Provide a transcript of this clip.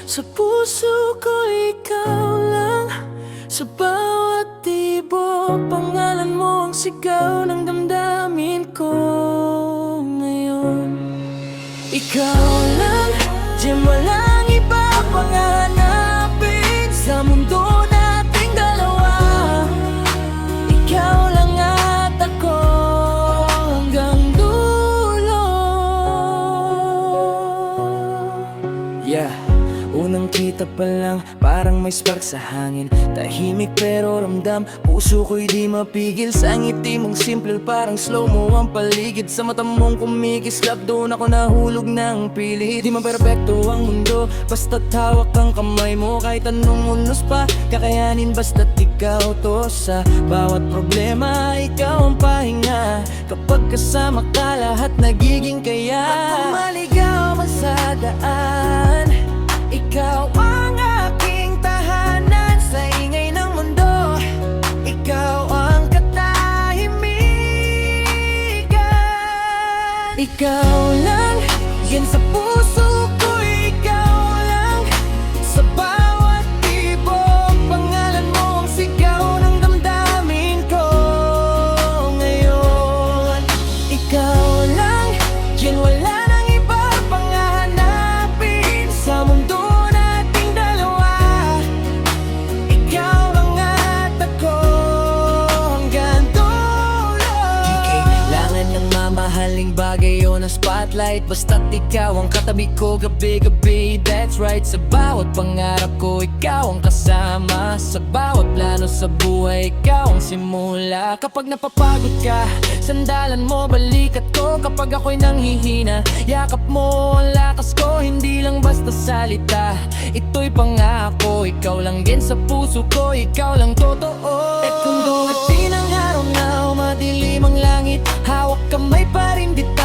Sa puso ko ikaw lang, sa bawat tibo pangalan mo ang sigaw ng damdamin ko ngayon. Ikaw lang, di walang iba pang hahanapin sa mundo nating dalawa. Ikaw lang at ako hanggang dulo. Yeah, unang kita pa lang parang may spark sa hangin. Tahimik pero ramdam, puso ko'y di mapigil. Sa ngiti mong simple parang slow mo ang paligid. Sa mata mong kumikislap, doon ako nahulog ng pilit. Di man perpekto ang mundo, basta't hawak ang kamay mo. Kahit anong unos pa, kakayanin basta't ikaw to. Sa bawat problema, ikaw ang pahinga. Kapag kasama ka, lahat nagiging kaya. At kung maligaw man sa daan, ikaw ang aking tahanan. Sa ingay ng mundo, ikaw ang katahimikan. Ikaw lang, yan sa puso ko, ikaw lang. Sa bawat tibok, pangalan mo ang sigaw ng damdamin ko ngayon. Ikaw lang, yan wala nang iba pang hahanapin sa mundo nating dalawa. Ikaw lang at ako hanggang dulo. Di kailangan ng mamahaling bagay o ng spotlight, basta't ikaw ang katabi ko gabi-gabi. That's right, sa bawat pangarap ko, ikaw ang kasama. Sa bawat plano sa buhay, ikaw ang simula. Kapag napapagod ka, sandalan mo, balikat ko. Kapag ako'y nanghihina, yakap mo ang lakas ko. Hindi lang basta salita, ito'y pangako. Ikaw lang din sa puso ko, ikaw lang totoo. At kung dumating ang araw na madilim ang langit, hawak kamay pa rin dito